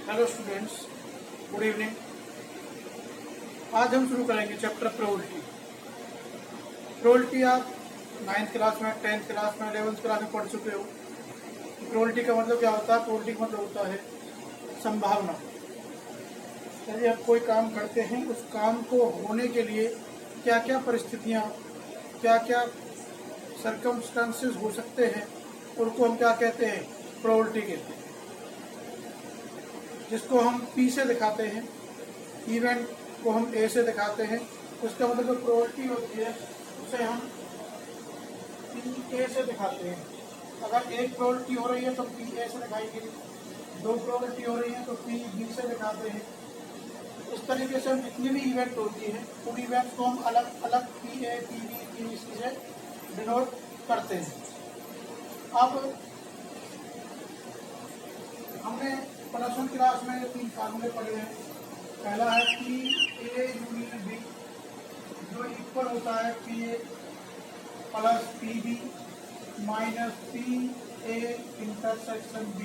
Hello students, good evening. आज हम शुरू करेंगे चैप्टर प्रोबेबिलिटी। प्रोबेबिलिटी आप 9th क्लास में, 10th क्लास में, 11th क्लास में पढ़ चुके हो। प्रोबेबिलिटी का मतलब क्या होता है? प्रोबेबिलिटी का मतलब होता है संभावना। यदि आप कोई काम करते हैं, उस काम को होने के लिए क्या क्या परिस्थितियाँ, क्या क्या सर्कमस्टांसेस हो सकते हैं, उनको हम क्या कहते हैं? प्रोबेबिलिटी कहते हैं। जिसको हम P से दिखाते हैं, इवेंट को हम A से दिखाते हैं, उसका मतलब जो प्रोबेबिलिटी होती है उसे हम PA से दिखाते हैं। अगर एक प्रोबेबिलिटी हो रही है तो PA से दिखाएंगे, दो प्रोबेबिलिटी हो रही है तो PB से दिखाते हैं। इस तरीके से हम जितनी भी इवेंट होती है उन इवेंट्स को हम अलग अलग PA, PB, PBC से डिनोट करते हैं। अब हमने प्लस वन क्लास में 3 फार्मूले पढ़े हैं। पहला है PA यूनियन B, जो इक्वल होता है PA plus PB minus PA intersection B।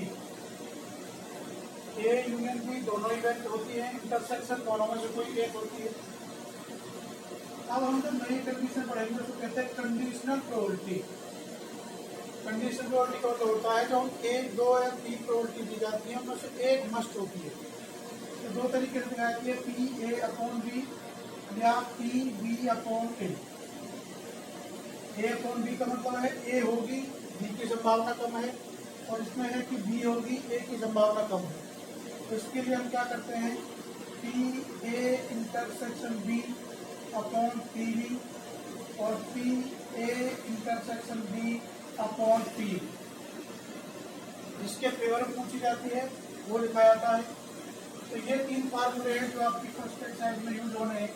A union B दोनों इवेंट होती है, इंटरसेक्शन दोनों में से कोई एक होती है। अब हम जब नई कंडीशन पढ़ेंगे तो कहते हैं कंडीशनल प्रोबेबिलिटी। कंडीशनल प्रोबेबिलिटी का मतलब होता है जो हम 1, 2 या 3 प्रोबेबिलिटी दी जाती है उनमें से एक मस्ट होती है। तो दो तरीके से दिखाई है, PA/B या PB/A। A/B का मतलब है A होगी, B की संभावना कम है, और इसमें है कि B होगी, A की संभावना कम है। तो इसके लिए हम क्या करते हैं? PA intersection B upon PB और PA intersection B upon P। जिसके फेवर में पूछी जाती है वो लिखा जाता है। तो ये 3 फार्मूले हैं जो आपकी फर्स्ट एक्सरसाइज में यूज होने हैं।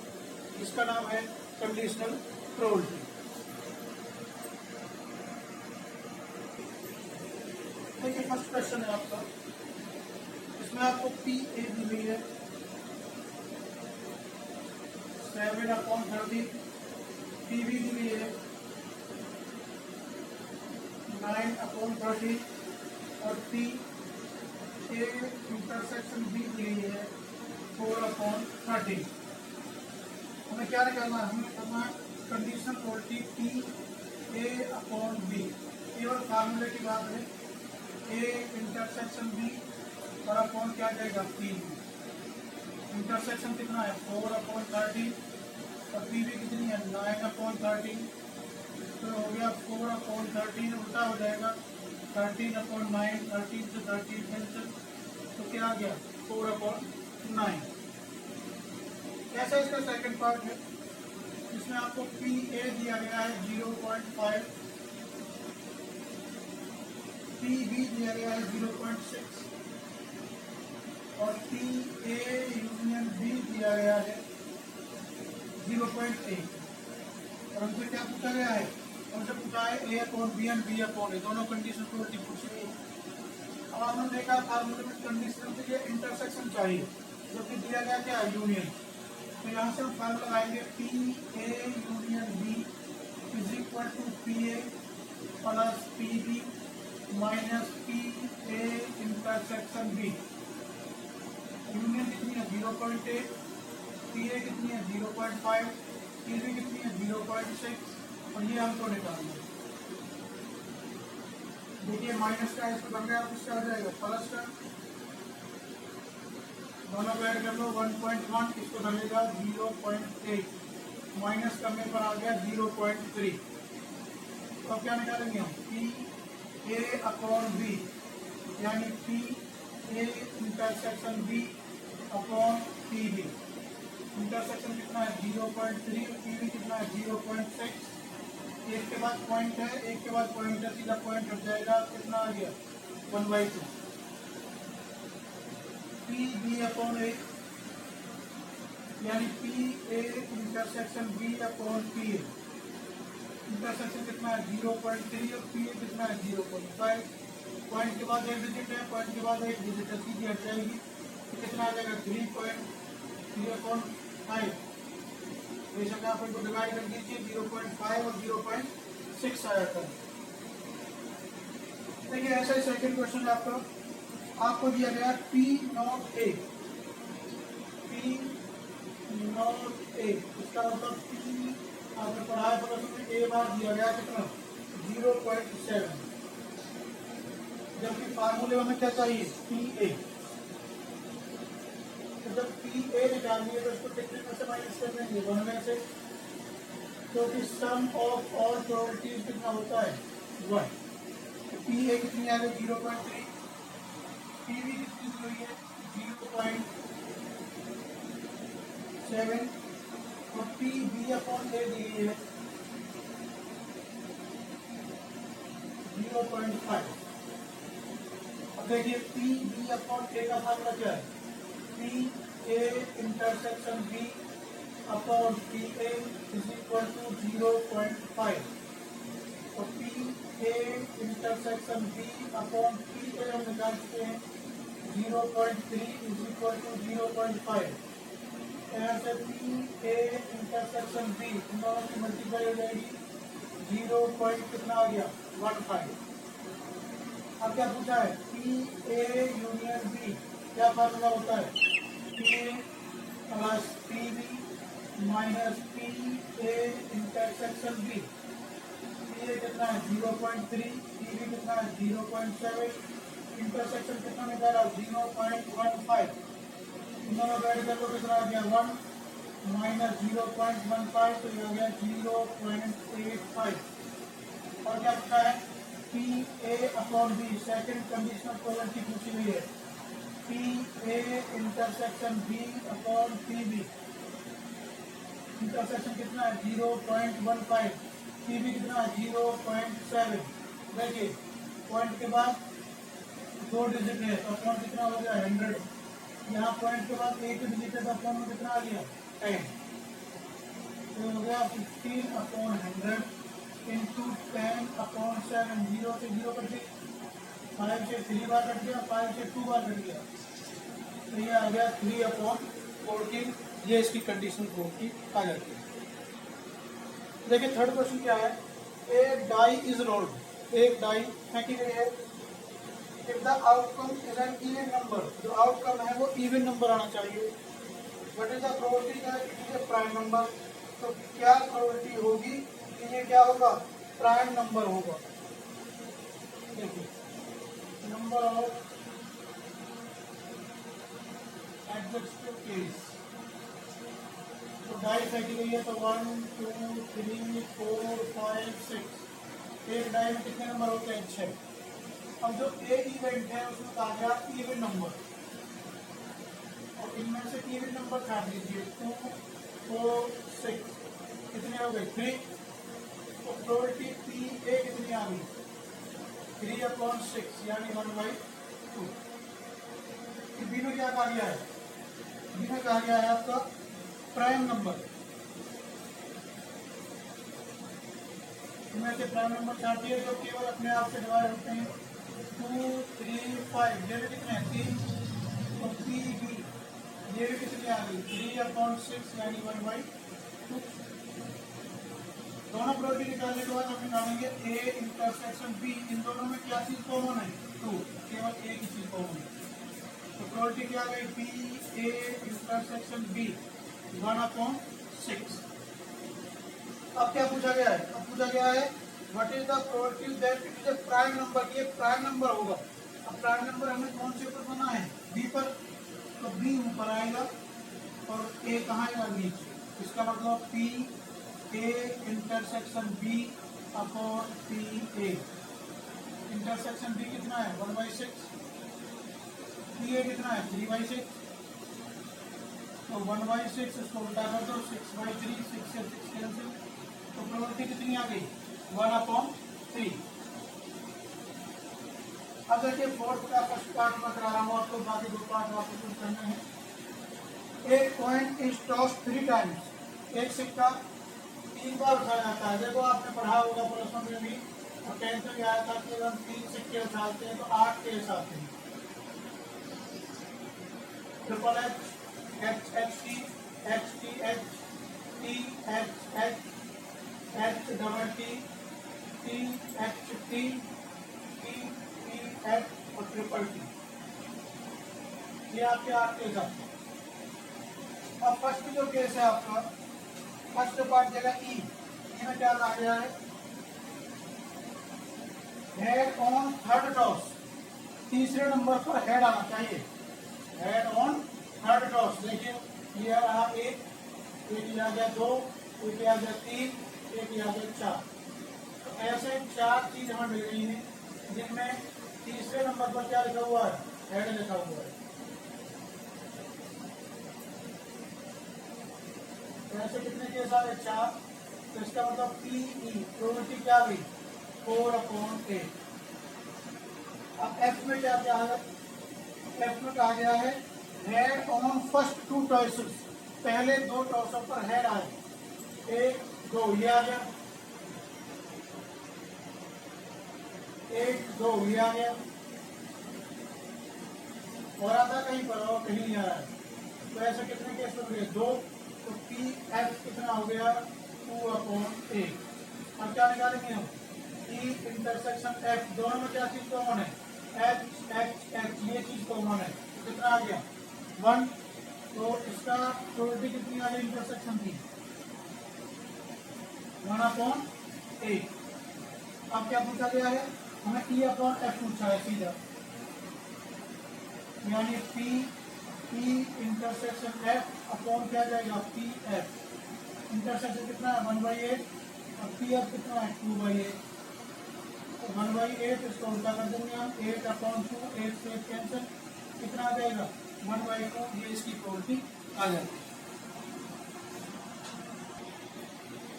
इसका नाम है कंडीशनल प्रोबेबिलिटी। देखिए, फर्स्ट क्वेश्चन है आपका, इसमें आपको PA दी हुई है 7/30, PB दी हुई है 9/30 और PA इंटरसेक्शन B दी हुई है 4/30। हमें क्या निकालना है? हमें करना है कंडीशनल प्रोबेबिलिटी PA/B। केवल फार्मूले की बात है, A इंटरसेक्शन B और अपॉन क्या जाएगा? P। इंटरसेक्शन कितना है? 4/30 और PB कितनी है? 9/30। तो हो गया 4/13, उल्टा हो जाएगा 13/9, 13 से 13 कैंसिल, तो क्या आ गया? 4/9। ऐसा इसका सेकंड पार्ट है, इसमें आपको PA दिया गया है 0.5, PB दिया गया है 0.6 और PA यूनियन B दिया गया है 0.8। और हमसे क्या पूछा गया है? हमसे पूछा है A/B और B/A, दोनों कंडीशन प्रोबेबिलिटी पूछी गई। अब आपने देखा फार्मूले में कंडीशन के लिए इंटरसेक्शन चाहिए, जो कि दिया गया क्या? यूनियन। तो यहाँ से हम फार्मूला लगाएंगे PA union B is equal to PA plus PB minus PA intersection B। Union कितनी है? 0.8, PA कितनी है? 0.5, PB कितनी है? 0.6, और ये हमको निकालना है। देखिए, माइनस का इसको बन गया, इसका आ जाएगा प्लस का, दोनों को ऐड कर लो 1.1, इसको बनेगा 0.8, माइनस करने पर आ गया 0.3। तो अब क्या निकालेंगे हम? PA/B यानी PA intersection B upon PB। Intersection कितना है? 0.3, PB कितना है? 0.6। एक के बाद पॉइंट है, एक के बाद पॉइंट है, सीधा पॉइंट हट जाएगा, कितना आ गया? 1/2। PB/A यानी PA intersection B upon PA। Intersection कितना है? 0.3 और PA कितना है? 0.5। पॉइंट के बाद एक डिजिट है, पॉइंट के बाद एक डिजिट है, सीधी हट जाएगी, तो कितना आ जाएगा? 3.5। बेशक आप इनको डिवाइड कर दीजिए, 0.5 और 0.6 आ जाता है। देखिए, ऐसा ही सेकंड क्वेश्चन है आपका। आपको दिया गया P not a, P not a, इसका मतलब P आपने पढ़ा है प्रश्न में ए बार दिया गया कितना 0.7, जबकि फार्मूले हमें क्या चाहिए पी ए। तो जब पी ए निकालिए तो इसको कितने में से माइनस कर देंगे 1 में से, क्योंकि सम ऑफ ऑल प्रोबेबिलिटीज कितना होता है 1। तो पी ए कितनी आ गई 0.3, पी बी कितनी हुई है 0.7 और पी बी अपॉन ए दी है 0.5। अब देखिए पी बी अपॉन ए का फार्मूला क्या है, P A intersection B upon P A is equal to 0.5 और P A intersection B upon P A हम निकाल चुके हैं 0.3 इज इक्वल टू 0.5। यहाँ से P A intersection be in दोनों की मल्टीप्लाई हो जाएगी 0 पॉइंट कितना आ गया 1.5। अब क्या पूछा है पी ए यूनियन बी, क्या फार्मूला होता है P A plus P B minus P A intersection B. P A कितना है 0.3, पी बी कितना है 0.7, इंटरसेक्शन कितना निकाला 0.15, दोनों ऐड कर लो कितना आ गया 1 माइनस 0.15 तो ये आ गया 0.85। और क्या पूछा है P A upon B, second conditional probability पूछी हुई है P A intersection B upon P B. Intersection कितना है 0.15, पी बी कितना है 0.7। देखिए पॉइंट के बाद 2 डिजिट है तो अपॉन कितना हो गया 100, यहाँ पॉइंट के बाद एक डिजिट है तो अपॉन में कितना आ गया 10, तो हो गया 15 अपॉन 100 इंटू 10 अपॉन 7, 0 से 0 कट गई, 5 से 3 बार कट गया, 5 से 2 बार कट गया, तो ये आ गया 3 अपॉन 14। ये इसकी कंडीशन 4 की आ जाती है। देखिए थर्ड क्वेश्चन क्या है, एक डाई इज रोल्ड, एक डाई फेंकी गई है, if the outcome is an even number, जो आउटकम है वो इवन नंबर आना चाहिए, what is the probability that it is a prime number, तो क्या प्रोबेबिलिटी होगी कि ये क्या होगा प्राइम नंबर होगा। देखिए नंबर ऑफ एडजस्टिव केस, तो डाई फेंकी गई है तो 1 2 3 4 5 6, एक डाई में कितने नंबर होते हैं 6। अब जो ए इवेंट है उसमें कहा गया इवन नंबर, और इनमें से इवन नंबर काट लीजिए 2 4 6, कितने हो गए 3, तो प्रोबेबिलिटी पी ए कितनी आ गई 3 अपॉन 6 यानी 1/2। बी में क्या कहा गया है, बी में कहा गया है आपका प्राइम नंबर, इनमें से प्राइम नंबर चाहती जो केवल अपने आप से डिवाइड होते हैं 2 3 5, ये भी कितने हैं 3, तो पी बी ये भी कितनी आ गई 3 अपॉन 6 यानी 1/2। दोनों प्रोबेबिलिटी निकालने के बाद हम निकालेंगे ए इंटरसेक्शन बी, इन दोनों में क्या चीज कॉमन है 2, केवल ए की चीज कॉमन है, तो प्रोबेबिलिटी क्या गई बी ए इंटरसेक्शन बी 1/6। अब क्या पूछा गया है, अब पूछा गया है what is the probability that it is a prime number, ये प्राइम नंबर होगा। अब प्राइम नंबर हमें कौन से ऊपर बना है बी पर, तो बी ऊपर आएगा और ए कहाँ आएगा नीचे, इसका मतलब P A intersection B upon P A, intersection B कितना है 1/6, पी ए कितना है 3/6, तो 1/6 इसको उल्टा कर दो 6/3, 6 से 6 कैंसिल, तो प्रोबेबिलिटी कितनी आ गई 1/3। अब देखिए फोर्थ का फर्स्ट पार्ट में करा रहा हूँ आपको, बाकी 2 पार्ट वापस करने हैं। एक कॉइन इज टॉस्ड 3 टाइम्स, एक सिक्का 3 बार उठाया जाता है। देखो आपने पढ़ा होगा प्रश्न में भी और 10th में आया था कि हम 3 सिक्के उठाते हैं तो 8 केस आते हैं, triple H H T H T H T H H H double T T H T T T H और ट्रिपल टी। ये आपके 8 केस आते हैं। अब फर्स्ट जो केस है आपका, फर्स्ट जो पार्ट देगा ई, में क्या आ गया है, हेड ऑन थर्ड टॉस, तीसरे नंबर पर हेड आना चाहिए, हेड ऑन थर्ड टॉस। देखिए ये रहा एक आ गया 2, एक आ गया 3, एक आ गया 4। तो ऐसे 4 चीज हमें मिल रही है जिनमें तीसरे नंबर पर क्या लिखा हुआ है, हेड लिखा हुआ है। तो ऐसे कितने केस आ गए, 4। तो इसका मतलब पीई प्रोबेबिलिटी क्या गई, 4/8। अब एफ में क्या क्या है, एफ में कहा गया है हेड ऑन फर्स्ट 2 टॉसेस, पहले 2 टॉसों पर हेड आए, 1 2 ये आ गया, 1 2 ये आ गया, और आता कहीं पर और कहीं नहीं आ रहा है। तो ऐसे कितने केस बन गए, 2। तो पी एफ कितना हो गया, 2/8। अब क्या निकालेंगे हम, ई इंटरसेक्शन एफ, दोनों में क्या चीज कॉमन है, एच एच एच, ये चीज कॉमन है। तो कितना आ गया, 1। तो इसका प्रोबेबिलिटी कितनी आ गई इंटरसेक्शन की, 1/8। अब क्या पूछा गया है हमें, E/F पूछा है सीधा, यानी P E intersection F upon क्या जाएगा, पी एफ। इंटरसेक्शन कितना है, 1/8, और पी एफ कितना है, 2/8। तो 1/8 इसको उल्टा कर देंगे हम, 8/2, 8 से कैंसिल, कितना आ जाएगा, 1/2। ये इसकी प्रोबेबिलिटी आ जाएगी।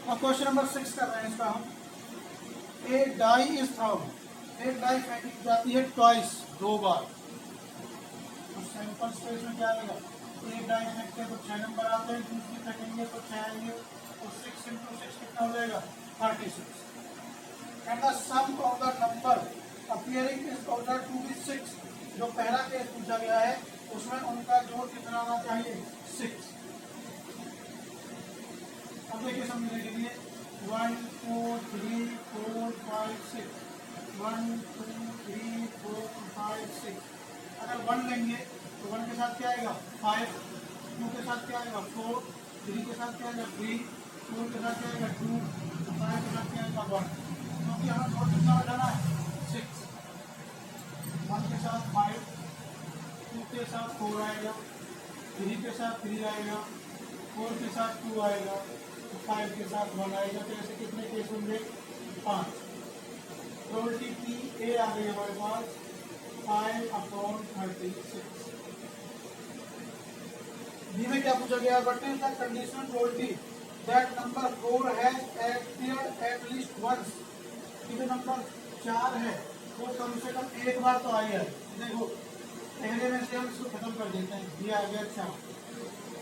अब क्वेश्चन नंबर 6 कर रहे हैं इसका हम। ए डाई इज थ्रोन, एक डाई फेंकी जाती है ट्वाइस, 2 बार। तो सैंपल स्पेस में क्या आएगा, एक डाई फेंकते हैं तो 6 नंबर आते हैं, दूसरी फेंकेंगे तो 6 आएंगे। तो 6 × 6 कितना हो जाएगा, 36। And the sum of the number appearing is order to be 6। जो पहला केस पूछा गया है उसमें उनका जोड़ कितना आना चाहिए, 6। अब देखिए समझने के लिए, 1 2 3 4 5 6, 1 2 3 4 5 6। अगर 1 लेंगे तो 1 के साथ क्या आएगा, 5, 2 के साथ क्या आएगा, 4, 3 के साथ क्या आएगा, 3, 4 के साथ क्या आएगा, 2, 5 के साथ क्या आएगा, 1। क्योंकि हमें जोड़ कितना बनाना है, 6। 1 के साथ 5, 2 के साथ 4 आएगा, 3 के साथ 3 आएगा, 4 के साथ 2 आएगा, 5 के साथ 1 आएगा। तो ऐसे कितने केस होंगे, 5। प्रोबेबिलिटी की ए आ गई हमारे पास 5/36। बी में क्या पूछा गया, what is the conditional probability that number 4 has appeared at least once. जो नंबर 4 है वो कम से कम एक बार तो आई है। देखो पहले में से हम इसको खत्म कर देते हैं, ये आ गया 4।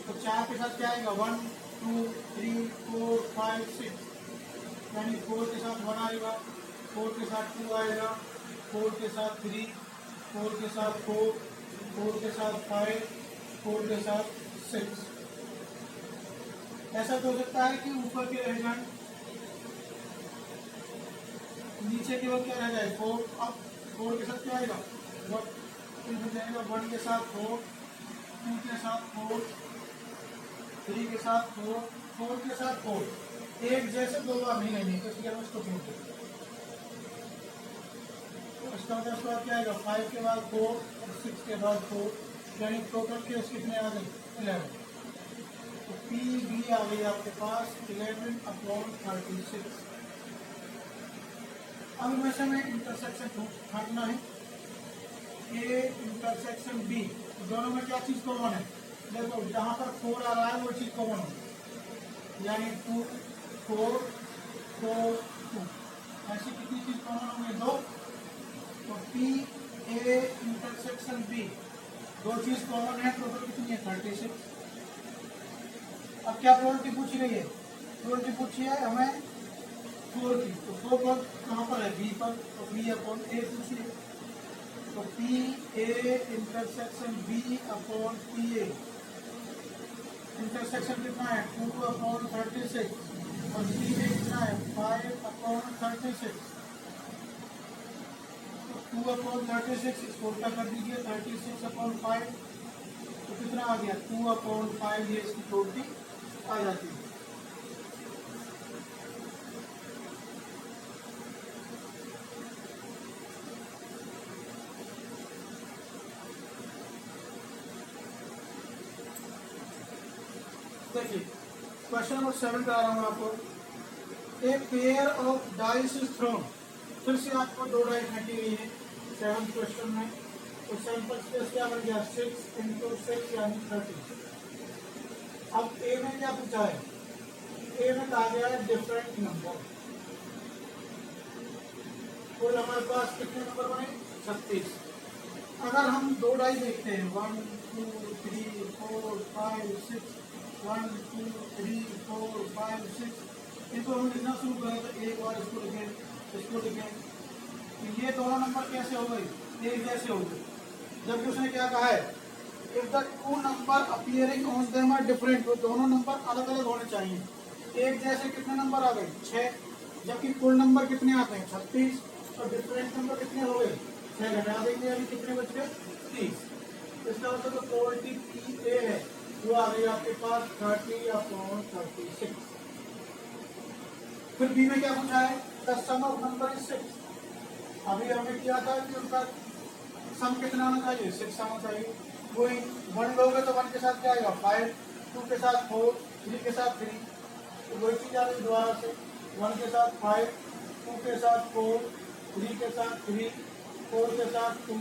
तो 4 के साथ क्या आएगा, 1 2 3 4 5 6, यानी 4 के साथ 1 आएगा, 4 के साथ 2 आएगा, 4 के साथ 3, 4 के साथ 4, 4 के साथ 5, 4 के साथ 6। ऐसा तो हो सकता है कि ऊपर के रह जाए, नीचे केवल क्या रह जाए, 4। अब 4 के साथ क्या आएगा, 1 के साथ 4, 2 के साथ 4, 3 के साथ 4, 4 के साथ 4। एक जैसे 2 बार नहीं लेंगे, तो इसलिए हम इसको क्यों करें। इसका मतलब क्या आएगा, 5 के बाद 4 और 6 के बाद 4, यानी टोटल केस कितने आ गए, 11। तो पी बी आ गई आपके पास 11/36। अब इनमें से हमें इंटरसेक्शन ढूंढना है, ए इंटरसेक्शन बी, दोनों में क्या चीज कॉमन है, देखो जहां पर 4 आ रहा है वो चीज कॉमन है, यानी 2 4 4 2। ऐसी कितनी चीज कॉमन होंगे, 2। तो पी ए इंटरसेक्शन बी, 2 चीज कॉमन है, टोटल कितनी है, 36। अब क्या प्रोबेबिलिटी पूछी गई है, प्रोबेबिलिटी पूछी है हमें 4 की। तो 4 पर कहाँ पर है, बी पर, तो B/A पूछी है। तो P A intersection B upon P A, intersection कितना है, 2/36, और पी ए कितना है, 5/36। 2/36 इसको उल्टा कर दीजिए, 36/5, तो कितना आ गया 2/5, ये इसकी प्रोबेबिलिटी आ जाती है। देखिए क्वेश्चन नंबर 7 करा रहा हूँ आपको। A pair of dice is throne, फिर से आपको दो डाई फेंकी गई है 7 क्वेश्चन में। तो सैंपल स्पेस क्या बन गया 6 × 6 यानी 30। अब ए में क्या पूछा है, ए में कहा गया है डिफरेंट नंबर। कुल हमारे पास कितने नंबर बने 36। अगर हम दो डाई देखते हैं 1 2 3 4 5 6, 1 2 3 4 5 6, इनको हम लिखना शुरू करें तो एक बार इसको लिखें तो ये दोनों नंबर कैसे हो गए एक जैसे हो गए। जबकि उसने क्या कहा है if the two number appearing on them are different, तो दोनों नंबर अलग अलग होने चाहिए। एक जैसे कितने नंबर आ गए 6, जबकि कुल नंबर कितने आते हैं 36, और डिफरेंट नंबर कितने हो गए 6 घटा देंगे अभी कितने बच गए 30। इसका मतलब तो प्रोबेबिलिटी पी ए है वो आ गई आपके पास 30/36। फिर बी में क्या पूछा है the sum of number is 6। अभी हमने किया था कि उनका सम कितना आना चाहिए 6 आना चाहिए। वही 1 लोगे तो 1 के साथ क्या आएगा 5, 2 के साथ 4, 3 के साथ 3, तो वही चीज आ रही दोबारा से 1 के साथ 5, 2 के साथ 4, 3 के साथ 3, 4 के साथ 2,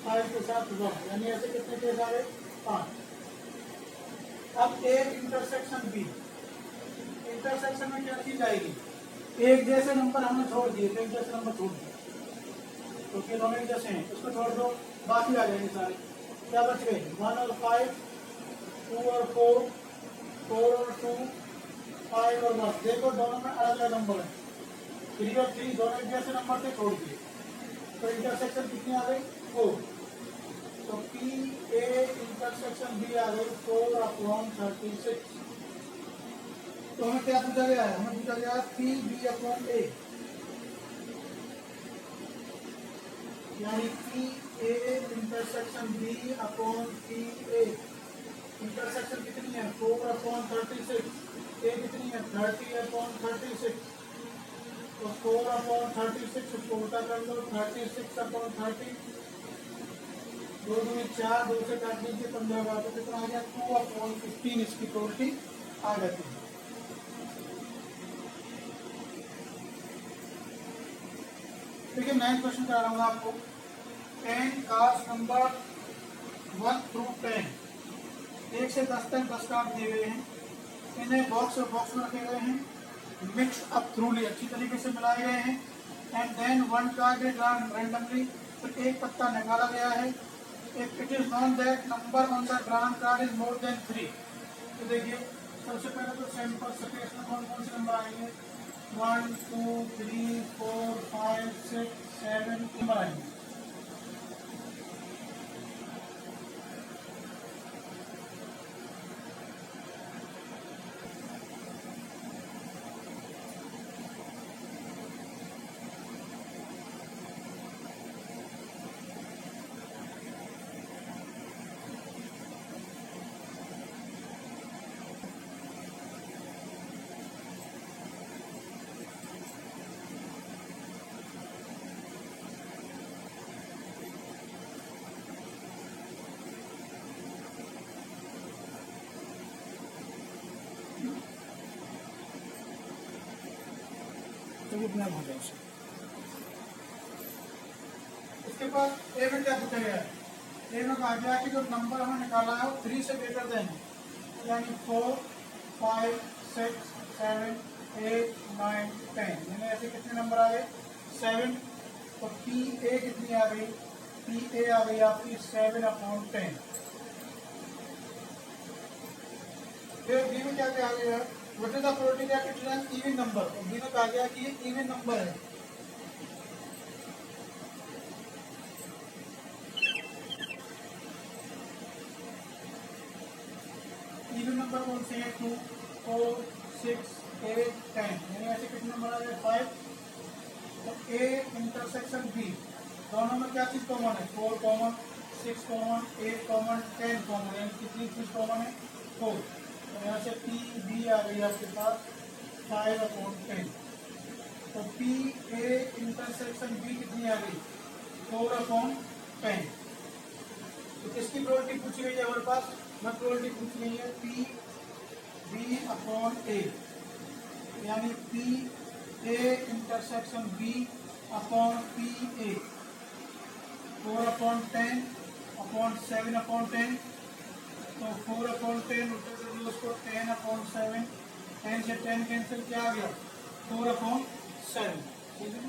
5 के साथ 1, यानी ऐसे कितने केस आ गए 5। अब ए इंटरसेक्शन बी, इंटरसेक्शन में क्या चीज आएगी एक जैसे नंबर हमने छोड़ दिए थे, एक जैसे नंबर छोड़ दिए तो फिर दोनों एक जैसे हैं इसको छोड़ दो बाकी आ जाएंगे सारे। क्या बच गए 1 और 5, 2 और 4, 4 और 2, 5 और 1। देखो दोनों में अलग अलग नंबर है 3 और 3 दोनों एक जैसे नंबर से छोड़ दिए तो इंटरसेक्शन कितनी आ गई 4। तो पी ए इंटरसेक्शन बी आ गई 4/36। तो हमें क्या पूछा गया है हमें पूछा गया पी बी ए, यानी P A intersection B upon P A. Intersection कितनी है 4/36, ए कितनी है 30/36। तो 4/36 उसको उल्टा कर लो 36/30, 2 दूनी 4, 2 से काट लीजिए 15 बार, तो कितना आ गया 2/15 इसकी प्रोबेबिलिटी आ जाती है। देखिए 9 क्वेश्चन करा रहा हूँ आपको। 10 कार्ड्स नंबर 1 through 10, 1 से 10 तक 10 कार्ड दिए गए हैं। इन्हें बॉक्स और बॉक्स में रखे गए हैं, मिक्स अप थ्रूली अच्छी तरीके से मिलाए गए हैं। And then 1 card is drawn randomly, फिर एक पत्ता निकाला गया है। If it is known that number on the drawn card is more than 3, तो देखिए सबसे पहले तो सैंपल स्पेस में कौन कौन से नंबर आएंगे 1 2 3 4 5 6 7 नंबर आएंगे। तो कितना हो जाए इसके बाद ए में क्या पूछा गया है ए में कहा गया कि जो नंबर हमें निकाला है वो 3 से ग्रेटर देन है, यानी 4 5 6 7 8 9 10, यानी ऐसे कितने नंबर आ गए 7। तो पी ए कितनी आ गई पी ए आ गई आपकी 7/10। फिर बी में क्या कहा गया है what is the probability that it is an even number, तो बी में कहा गया कि ये इवन नंबर है। इवन नंबर कौन से हैं 2 4 6 8 10, यानी ऐसे कितने नंबर आ गए 5। तो ए इंटरसेक्शन बी दोनों में क्या चीज कॉमन है 4 कॉमन, 6 कॉमन, 8 कॉमन, 10 कॉमन, यानी कितनी चीज कॉमन है 4। तो यहाँ से पी बी आ गई आपके पास 5/10। तो पी ए इंटरसेक्शन बी कितनी आ गई 4/10। तो किसकी प्रोबेबिलिटी पूछी गई है हमारे पास, वह प्रोबेबिलिटी पूछी गई है पी बी अपॉन ए, यानी P A intersection B upon P A 4/10 upon 7/10। तो 4/10 उल्टे कर दिया उसको 10/7, 10 से 10 कैंसिल, क्या आ गया 4/7। ठीक है।